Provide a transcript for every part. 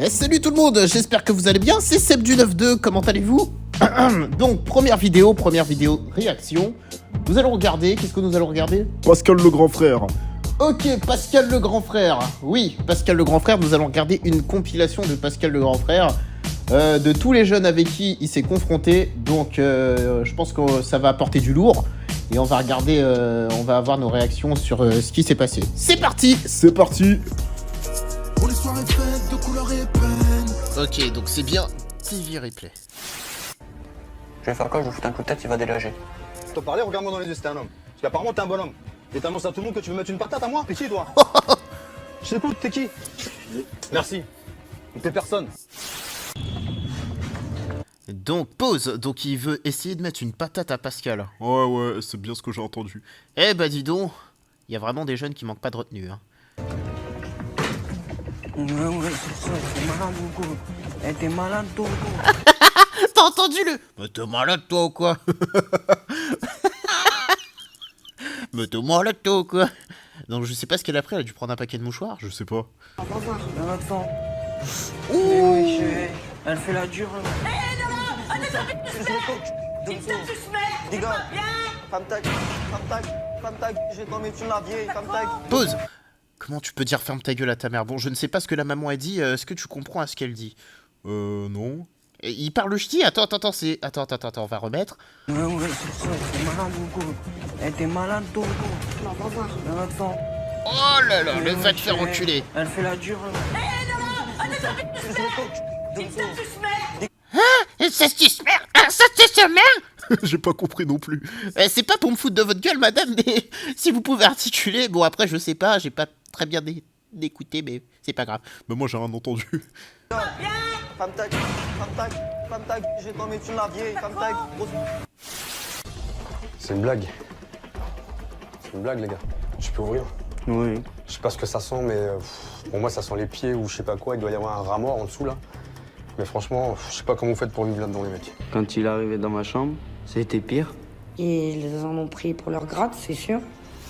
Salut tout le monde, j'espère que vous allez bien, c'est Seb du 9-2, comment allez-vous? Donc, première vidéo réaction. Nous allons regarder, qu'est-ce que nous allons regarder? Pascal le grand frère. Ok, Pascal le grand frère. Oui, Pascal le grand frère, nous allons regarder une compilation de Pascal le grand frère, de tous les jeunes avec qui il s'est confronté. Donc, je pense que ça va apporter du lourd. Et on va regarder, on va avoir nos réactions sur ce qui s'est passé. C'est parti! C'est parti. Pour les soirées faites de couleur et peine. Ok, donc c'est bien TV Replay. Je vais faire quoi? Je vais foutre un coup de tête, il va déloger. Je te parlais, regarde-moi dans les yeux, c'était un homme. Parce qu'apparemment, t'es un bonhomme. Et t'annonces à tout le monde que tu veux mettre une patate à moi? T'es qui, toi? Je t'écoute, t'es qui? Merci. T'es personne. Donc, pause. Donc, il veut essayer de mettre une patate à Pascal. Ouais, c'est bien ce que j'ai entendu. Eh bah, dis donc, il y a vraiment des jeunes qui manquent pas de retenue, hein. Ouais, c'est ça, t'es malade ou quoi? Eh, t'es malade toi ou quoi? T'as entendu le... Mais t'es malade, toi, ou quoi? Mais t'es malade, toi, ou quoi? Donc, je sais pas ce qu'elle a pris, elle a dû prendre un paquet de mouchoirs. Je sais pas. Attends. Ouh. Elle fait la dure. Pause. Comment tu peux dire ferme ta gueule à ta mère? Bon, je ne sais pas ce que la maman a dit, est-ce que tu comprends à ce qu'elle dit? Non. Et il parle ch'ti? Attends, c'est... Attends, on va remettre. Ouais, c'est ça, t'es malade ou quoi? Eh, t'es malade toi ou quoi? Attends. Oh là là, le va te faire enculer. Elle fait la dure. Ça se tisse merde. Ça se tisse merde. J'ai pas compris non plus. C'est pas pour me foutre de votre gueule, madame, mais si vous pouvez articuler... Bon, après, je sais pas, j'ai pas très bien d'écouter, mais c'est pas grave. Mais moi j'ai rien entendu. C'est une blague. C'est une blague, les gars. Je peux ouvrir? Oui. Je sais pas ce que ça sent, mais pour moi, ça sent les pieds ou je sais pas quoi. Il doit y avoir un rat mort en dessous, là. Mais franchement, je sais pas comment vous faites pour vivre là-dedans, les mecs. Quand il est arrivé dans ma chambre, c'était pire. Ils en ont pris pour leur grade, c'est sûr.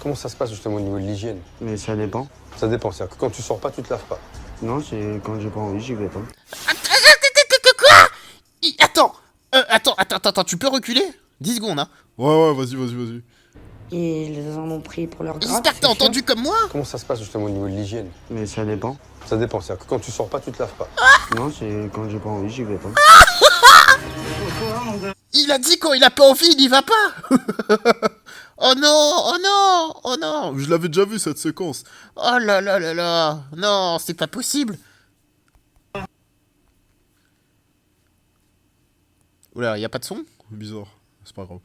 Comment ça se passe justement au niveau de l'hygiène? Mais ça dépend. Ça dépend, c'est-à-dire que quand tu sors pas, tu te laves pas. Non, c'est quand j'ai pas envie, j'y vais pas. Quoi? Attends, tu peux reculer 10 secondes, hein. Ouais, vas-y. Ils en ont pris pour leur grade. J'espère que t'as c'est sûr. entendu comme moi. Comment ça se passe justement au niveau de l'hygiène? Mais ça dépend. Ça dépend, c'est-à-dire que quand tu sors pas, tu te laves pas. Non, c'est quand j'ai pas envie, j'y vais pas. Il a dit quand il a pas envie, il y va pas. Oh non. Je l'avais déjà vu cette séquence. Oh là. Non, c'est pas possible. Oula, y a pas de son? Bizarre. C'est pas grave.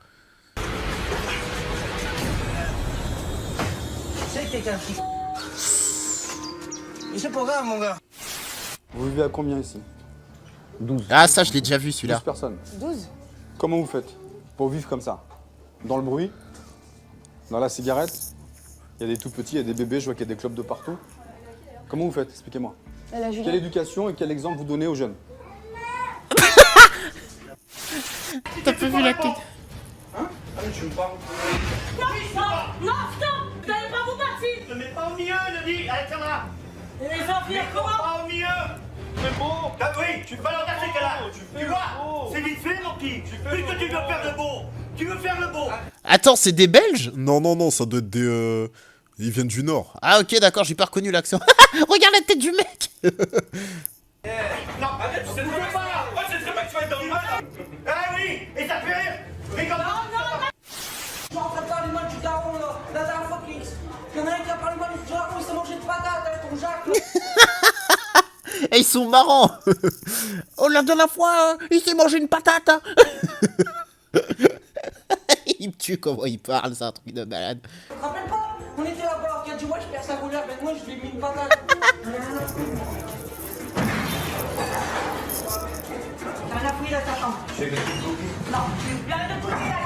C'est pas grave, mon gars. Vous vivez à combien ici? 12. Ah, ça, je l'ai déjà vu 12 celui-là. personnes. 12. Comment vous faites pour vivre comme ça? Dans le bruit? Dans la cigarette? Il y a des tout petits, il y a des bébés, je vois qu'il y a des clubs de partout. Comment vous faites? Expliquez-moi. Quelle éducation et quel exemple vous donnez aux jeunes? T'as pas vu la tête? Non, stop! Vous n'allez pas vous partir! Ne mets pas au milieu, le dit! Allez, tiens là! Et les gens viennent comment? Pas au milieu! C'est beau! Ah oui, tu vas l'engager que là! Tu vois? C'est vite fait, mon petit! Puisque tu veux faire le beau! Tu veux faire le beau! Attends, c'est des Belges? Non, ça doit être des... Ils viennent du Nord. Ah ok, d'accord, j'ai pas reconnu l'accent. Regarde la tête du mec. Non, arrête, tu sais très bien pas! Moi, je sais très bien que tu vas être dans le mal! Ah oui! Et ça te fait rire! Rigole! Je suis en train de parler mal du daron là! La dernière fois qu'il y en a un qui a parlé mal du daron, il s'est mangé de patate avec ton Jacques là! Et ils sont marrants. Oh la dernière fois, il s'est mangé une patate. Hein. Il me tue comment il parle, c'est un truc de malade. Tu te rappelles pas? On était là-bas, qui a dit ouais, je perds sa colère, ben moi je lui ai mis une patate! T'as rien fouillé dans ta chambre? Non, tu arrête de fouiller là!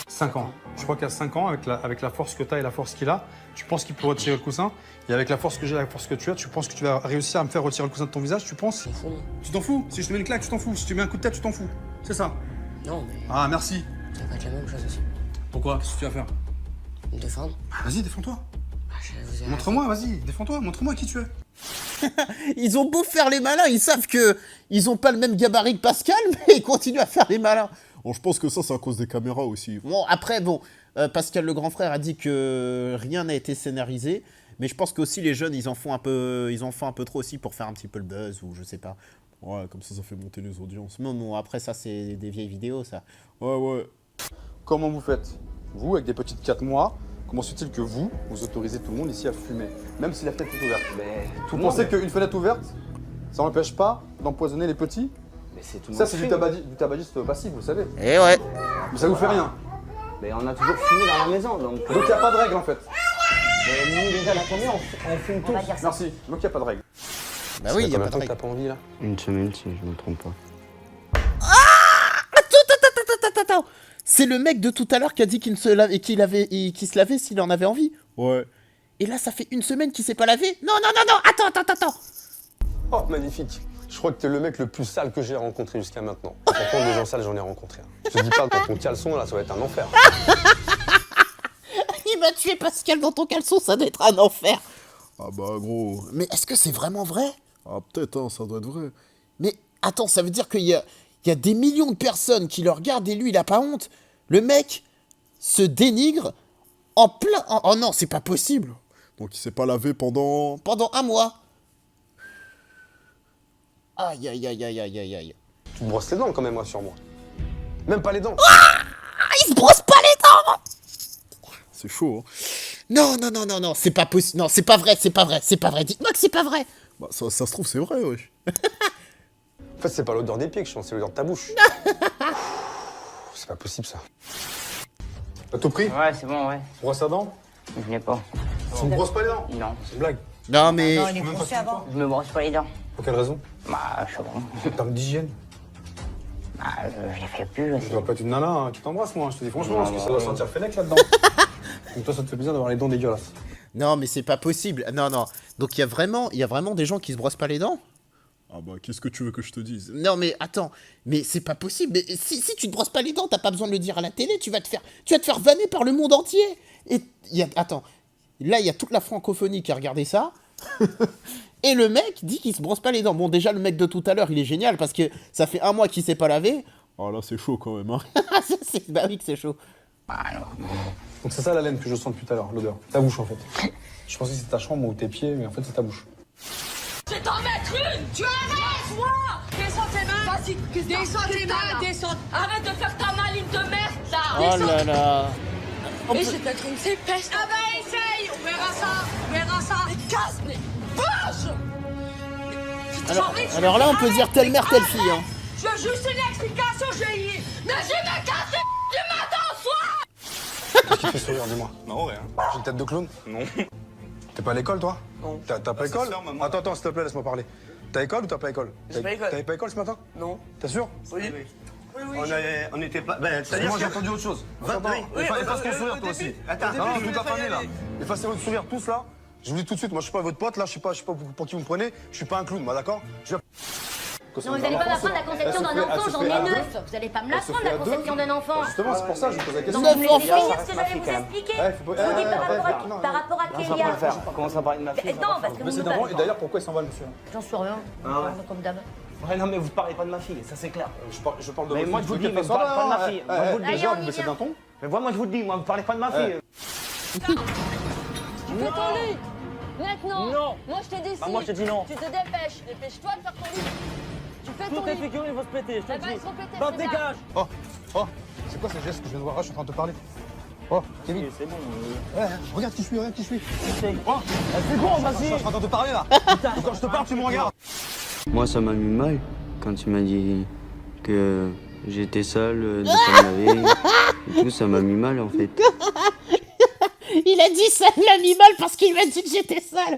5 ans. Je crois qu'à 5 ans, avec la force que tu as et la force qu'il a, tu penses qu'il peut retirer le coussin. Et avec la force que j'ai et la force que tu as, tu penses que tu vas réussir à me faire retirer le coussin de ton visage, tu penses? Tu t'en fous? Si je te mets une claque, tu t'en fous. Si tu mets un coup de tête, tu t'en fous. C'est ça? Non, mais Ah, merci. ça va être la même chose aussi. Pourquoi? Qu'est-ce que tu vas faire? Me défendre. Vas-y, défends-toi. Je vous ai Montre-moi, vas-y, défends-toi. Montre-moi qui tu es. Ils ont beau faire les malins, ils savent que ils ont pas le même gabarit que Pascal, mais ils continuent à faire les malins. Bon, je pense que ça, c'est à cause des caméras aussi. Bon, après, bon, Pascal le grand frère a dit que rien n'a été scénarisé, mais je pense qu'aussi les jeunes, ils en font un peu trop aussi pour faire un petit peu le buzz, ou je sais pas. Ouais, comme ça fait monter les audiences. Non, après ça, c'est des vieilles vidéos, ça. Ouais. Comment vous faites? Vous, avec des petites 4 mois, comment se fait-il que vous autorisez tout le monde ici à fumer? Même si la fenêtre est ouverte. Mais Vous pensez qu'une fenêtre ouverte, ça n'empêche pas d'empoisonner les petits? Mais c'est tout le Ça, monde c'est fume. du tabagisme passif, vous savez. Et ouais. Mais ça vous fait rien. Mais on a toujours fumé dans la maison, donc... Donc il n'y a pas de règle en fait. Mais nous, déjà, la première, on fume tous. Merci. Donc il n'y a pas de règle. Bah oui, il y a pas de règle. t'as pas envie là? Une semaine, si je me trompe pas. Attends. C'est le mec de tout à l'heure qui a dit qu'il se lavait s'il en avait envie. Ouais. Et là, ça fait une semaine qu'il s'est pas lavé. Non. Attends. Oh, magnifique. Je crois que t'es le mec le plus sale que j'ai rencontré jusqu'à maintenant. Pourtant, des gens sales, j'en ai rencontré. Je te dis pas, dans ton caleçon, là, ça va être un enfer. Il m'a tué Pascal dans ton caleçon, ça doit être un enfer. Ah bah, gros. Mais est-ce que c'est vraiment vrai? Ah, peut-être, hein, ça doit être vrai. Mais attends, ça veut dire qu'il y a des millions de personnes qui le regardent et lui, il a pas honte. Le mec se dénigre en plein... Oh non, c'est pas possible. Donc, il s'est pas lavé pendant... Pendant un mois. Aïe. Tu te brosses les dents quand même, rassure-moi. Même pas les dents. Il se brosse pas les dents. C'est chaud, hein. Non, c'est pas possible. Non, c'est pas vrai. Dites-moi que c'est pas vrai. Bah, ça se trouve, c'est vrai, wesh. En fait, c'est pas l'odeur des pieds que je sens, c'est l'odeur de ta bouche. C'est pas possible, ça. T'as tout pris? Ouais, c'est bon, ouais. Brosse à dents? Je n'ai pas. Tu ne brosses pas les dents? Non. C'est une blague. Non, mais... Je me brosse pas les dents. Pour quelle raison? Bah, je sais pas. En termes d'hygiène. Bah, je les fais plus, Tu dois pas être une nana, hein. Tu t'embrasses, moi, je te dis franchement, Non, parce que non, ça doit non. sentir fennec là-dedans. Donc toi, ça te fait plaisir d'avoir les dents dégueulasses. Non, mais c'est pas possible. Non. Donc il y a vraiment des gens qui se brossent pas les dents? Ah bah, qu'est-ce que tu veux que je te dise? Non, mais attends. Mais c'est pas possible. Mais si tu te brosses pas les dents, t'as pas besoin de le dire à la télé. Tu vas te faire vanner par le monde entier. Et attends. Là, il y a toute la francophonie qui a regardé ça. Et le mec dit qu'il se brosse pas les dents. Bon, déjà, le mec de tout à l'heure, il est génial parce que ça fait un mois qu'il s'est pas lavé. Ah là, c'est chaud quand même, hein. Bah oui que c'est chaud. Bah, non. Donc c'est ça la laine que je sens depuis tout à l'heure, l'odeur. Ta bouche en fait. Je pensais que c'était ta chambre ou tes pieds, mais en fait c'est ta bouche. Je vais t'en mettre une. Tu arrêtes, moi. Descends tes mains. Vas-y, descends tes mains. Descends. Arrête de faire ta maline de merde, là. Oh là là. Et je vais te mettre une sépaisse. Ah bah essaye. On verra ça. Mais casse, mais bouge. Alors là, on peut dire telle mère, telle fille, hein. Je veux juste une explication, Gélie. Mais je vais me casser du matin au soir. Qu'est-ce qui te fait sourire, dis-moi? Non, rien. J'ai une tête de clown? Non. T'es pas à l'école, toi? Non. T'as pas école? sœur, maman. Attends, s'il te plaît, laisse-moi parler. T'as école ou t'as pas école? J'ai pas école. T'avais pas école ce matin? Non. T'es sûr? Oui. On n'était pas. Ben, c'est-à-dire Moi j'ai que. entendu autre chose. Oui, Attends, oui, efface ton au sourire toi début. aussi. Attends, Non, au début, toute la il famille là. fallait- Effacez votre sourire tous là. Je vous dis tout de suite, moi je suis pas votre pote là, je sais pas pour qui vous me prenez. Je suis pas un clown, moi d'accord? Non, vous n'allez pas m'apprendre la conception d'un enfant, j'en ai 9. Vous n'allez pas me l'apprendre la conception d'un enfant. Justement, c'est pour ça que je vous pose la question. Donc vous me laissez enfants. finir ce que j'allais vous expliquer. Je vous dis par rapport à Kélia. Comment ça parler de ma fille? Non, parce que Mais vous c'est nous d'abord, parlez. et d'ailleurs pourquoi il s'en va le monsieur? J'en suis rien. Comme d'hab. Ouais, non, mais vous parlez pas de ma fille, ça c'est clair. Je parle de Mais votre moi, fille. je vous De dis, quelle mais vous façon? parlez pas de ma fille. Moi, je vous le dis. Déjà, on vous y baissez vient. d'un ton? Mais moi, je vous le dis, moi, vous parlez pas de ma fille. Tu fais ton lit. Maintenant. Non. Moi, je te décide. Bah, moi, je te dis non. Tu te dépêches. Dépêche-toi de faire ton lit. Tu fais ton Toutes les lit. figurines vont se péter, je te Eh le ben, dis. ils sont pétés. Bah, c'est bien. dégage. Oh, c'est quoi ces gestes que je viens de voir? Je suis en train de te parler. Oh, Kevin. C'est bon. Regarde qui je suis, regarde qui je suis. C'est bon, Je vas-y. suis en train de te parler là. Quand je te parle, tu me regardes. Moi, ça m'a mis mal quand tu m'as dit que j'étais sale, de pas me laver et tout, ça m'a mis mal en fait. Il a dit ça l'a mis mal parce qu'il m'a dit que j'étais sale.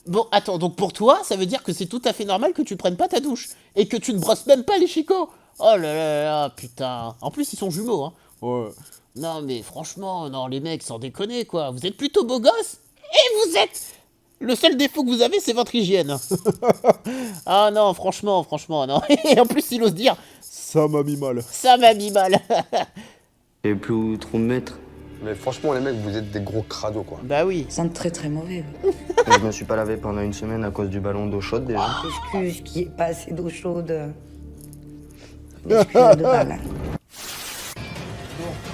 Bon, attends, donc pour toi, ça veut dire que c'est tout à fait normal que tu prennes pas ta douche et que tu ne brosses même pas les chicots. Oh là là là, putain. En plus, ils sont jumeaux, hein. Ouais. Non, mais franchement, non, les mecs, sans déconner, quoi. Vous êtes plutôt beaux gosses et vous êtes... Le seul défaut que vous avez, c'est votre hygiène. Ah non, franchement, non. Et en plus, il ose dire, Ça m'a mis mal. ça m'a mis mal. J'avais plus où trop me mettre. Mais franchement, les mecs, vous êtes des gros crados, quoi. Bah oui. Ça sent très très mauvais. Je me suis pas lavé pendant une semaine à cause du ballon d'eau chaude déjà. Excuse qu'il n'y ait pas assez d'eau chaude. Excuse de balle.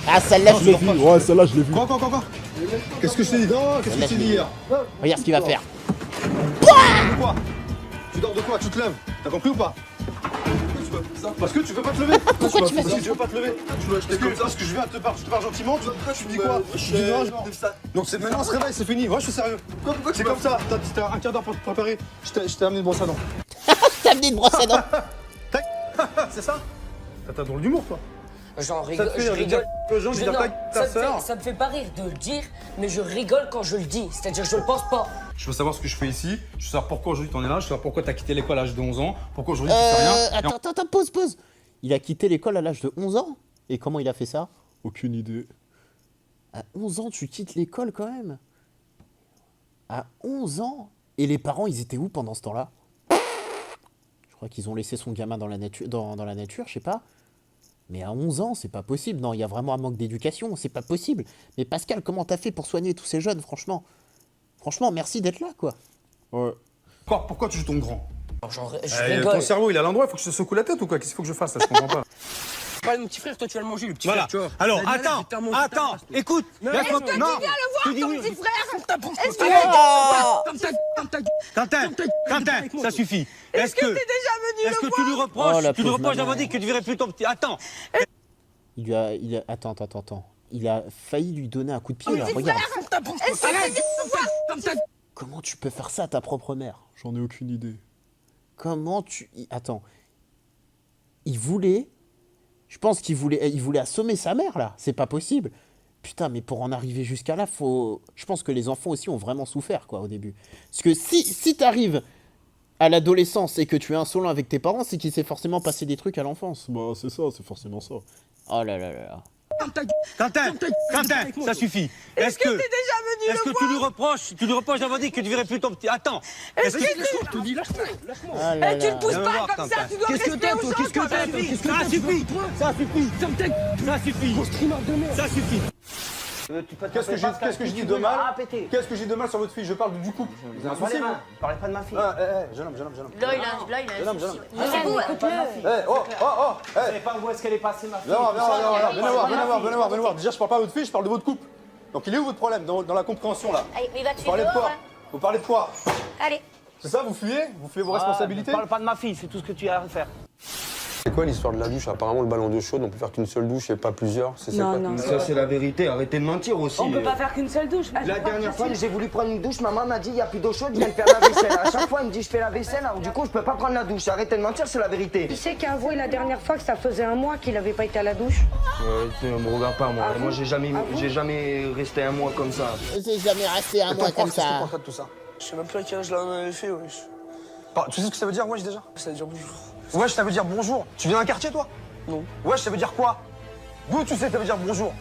Ah, celle-là, je l'ai vue. Ouais, celle-là, je l'ai vue. Quoi Qu'est-ce que je t'ai dit? Non, qu'est-ce que je t'ai dit hier? Regarde ce qu'il va faire. De quoi? Tu dors de quoi? Tu te lèves? T'as compris ou pas? Parce que tu veux pas te lever. Pourquoi tu fais ça? Parce que tu veux pas te lever. C'est comme ça, parce que je viens te parle gentiment, tu me dis quoi? Tu dis non, genre. Donc c'est maintenant, on se réveille, c'est fini. Ouais, je suis sérieux. C'est comme ça, t'as un quart d'heure pour te préparer. Je t'ai amené une brosse à dents. T'as amené une brosse à dents. C'est ça? T'as drôle d'humour, toi. J'en Ça rigole. te fait Je rire de rigole. dire aux gens, je dis ta sœur. Ça me fait pas rire de le dire, mais je rigole quand je le dis. C'est-à-dire, je le pense pas. Je veux savoir ce que je fais ici, je veux savoir pourquoi aujourd'hui t'en es là, je veux savoir pourquoi t'as quitté l'école à l'âge de 11 ans, pourquoi aujourd'hui tu fais rien. Attends, pause. Il a quitté l'école à l'âge de 11 ans? Et comment il a fait ça? Aucune idée. À 11 ans, tu quittes l'école quand même? À 11 ans? Et les parents, ils étaient où pendant ce temps-là? Je crois qu'ils ont laissé son gamin dans la nature, dans la nature, je sais pas. Mais à 11 ans, c'est pas possible. Non, il y a vraiment un manque d'éducation, c'est pas possible. Mais Pascal, comment t'as fait pour soigner tous ces jeunes, franchement? Franchement, merci d'être là, quoi. Ouais. Pourquoi tu joues ton grand? Je rigole. Ton cerveau, il est à l'endroit, il faut que je te secoue la tête ou quoi? Qu'est-ce qu'il faut que je fasse là? Je comprends pas. Pas mon petit frère, toi tu vas le manger, le petit Voilà. frère, tu vois. Alors, attends, écoute. Est-ce que tu viens le voir, ton petit frère? Est-ce que Quentin, ça suffit. Est-ce que t'es déjà venu Est-ce que tu lui reproches Tu lui reproches d'avoir dit que tu verrais plus ton petit. Attends. Attends. Il a failli lui donner un coup de pied, là, regarde. Comment tu peux faire ça à ta propre mère? J'en ai aucune idée. Comment tu... Attends. Je pense qu'il voulait assommer sa mère, là. C'est pas possible. Putain, mais pour en arriver jusqu'à là, je pense que les enfants aussi ont vraiment souffert, quoi, au début. Parce que si t'arrives à l'adolescence et que tu es insolent avec tes parents, c'est qu'il s'est forcément passé des trucs à l'enfance. Bah, c'est ça, c'est forcément ça. Oh là là là là. Quentin, ça suffit. Est-ce que t'es déjà venu Est-ce que tu lui reproches d'avoir dit que tu verrais plus ton petit. Attends. Est-ce que je te dis, lâche-moi. Ah là Tu là. ne pousses pas comme ça, tu dois rester aux gens. Ça suffit. Ça suffit. Qu'est-ce que je dis de mal? Qu'est-ce que j'ai de mal sur votre fille? Je parle du couple. Vous avez un souci, vous? Parlez pas de ma fille. Jeune homme. Là, il a un souci. Oh, Vous savez pas où est-ce qu'elle est passée, ma fille. Venez voir. Déjà, je parle pas de votre fille, je parle de votre couple. Donc, il est où votre problème dans la compréhension, là? Allez, il va te Vous parlez de quoi? Vous parlez de quoi? Allez. C'est ça, vous fuyez? Vous fuyez vos responsabilités? Parle pas de ma fille, c'est tout ce que tu as à faire. C'est quoi l'histoire de la douche? Apparemment, le ballon d'eau chaude, on peut faire qu'une seule douche et pas plusieurs. C'est Non, quoi? non. Ça, c'est la vérité, arrêtez de mentir aussi. On peut pas faire qu'une seule douche. La dernière fois, j'ai voulu prendre une douche, maman m'a dit il n'y a plus d'eau chaude, je viens de faire la vaisselle. À chaque fois, elle me dit je fais la vaisselle, alors du coup, je peux pas prendre la douche. Arrêtez de mentir, c'est la vérité. Tu sais qu'a avoué la dernière fois que ça faisait un mois qu'il avait pas été à la douche? Me regarde pas, moi. Ah Moi, bon? j'ai jamais resté un mois comme ça. J'ai jamais resté un mois comme ça. Qu'est-ce que tu de tout ça? Je sais même plus à quel âge je l'avais fait, wesh. Tu sais ce que ça veut dire, wesh, déjà? Ça veut dire bonjour. Wesh, ça veut dire bonjour. Tu viens d'un quartier, toi? Non. Wesh, ça veut dire quoi? D'où tu sais que ça veut dire bonjour?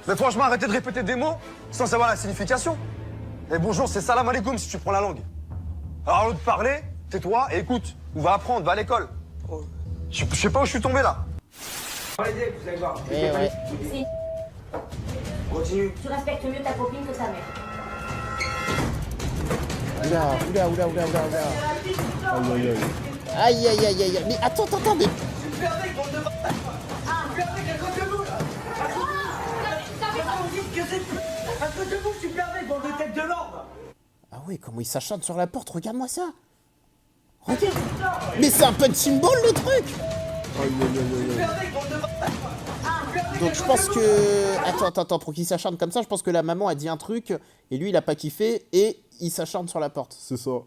Mais franchement, arrêtez de répéter des mots sans savoir la signification. Et bonjour, c'est salam alaikum si tu prends la langue. Alors, au lieu de parler, tais-toi et écoute. Ou va apprendre, va à l'école. Oh. Je sais pas où je suis tombé, là. Allez, vous allez voir. Ouais. Si. Continue. Tu respectes mieux ta copine que ta mère. Oula. Aïe. Mais attends, mais... Ah oui, comment il s'acharne sur la porte, regarde-moi ça. Regarde. Mais c'est un punching ball, le truc. Donc je pense que... Attends, pour qu'il s'acharne comme ça, je pense que la maman a dit un truc, et lui il a pas kiffé, et il s'acharne sur la porte. C'est ça. C'est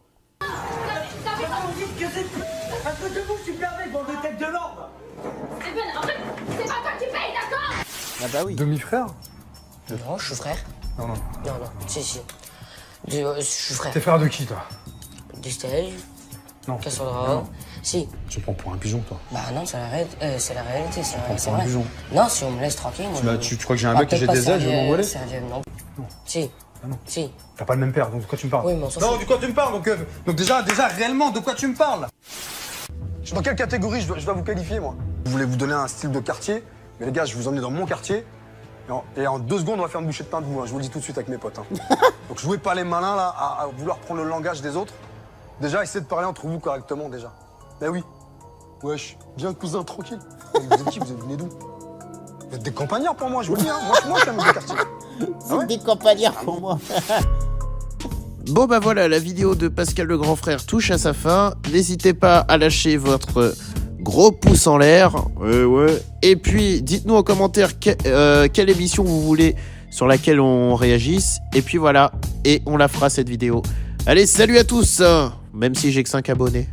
pas toi qui paye, d'accord? Ah bah oui. Demi-frère? Non, je suis frère. Non. Non, si. Je suis frère. T'es frère de qui, toi? Du stage. Non. Cassandra. Si. Tu me prends pour un pigeon, toi. Bah non, c'est la réalité, c'est un vrai. pigeon. Non, si on me laisse tranquille, moi. Tu crois que j'ai un bec et j'ai des ailes, je vais m'envoler? Non. Si. Ah non. Si. T'as pas le même père, donc de quoi tu me parles? Oui, mais on s'en Non, fout. de quoi tu me parles? Donc déjà, réellement, de quoi tu me parles? Dans quelle catégorie je dois vous qualifier, moi? Je voulais vous donner un style de quartier, mais les gars, je vais vous emmener dans mon quartier. Et en 2 secondes, on va faire une bouchée de pain debout, hein. Je vous le dis tout de suite avec mes potes. Hein. Donc jouez pas les malins là, à vouloir prendre le langage des autres. Déjà, essayez de parler entre vous correctement déjà. Ben oui. Wesh, viens cousin, tranquille. Vous êtes qui? Vous venez d'où? Vous êtes des campagnards pour moi, je vous le dis. Hein. Moi, je suis un mec de quartier. C'est des campagnards pour moi. Bon bah voilà, la vidéo de Pascal le grand frère touche à sa fin. N'hésitez pas à lâcher votre gros pouce en l'air. Ouais. Et puis dites-nous en commentaire quelle émission vous voulez sur laquelle on réagisse. Et puis voilà, et on la fera cette vidéo. Allez, salut à tous, même si j'ai que 5 abonnés.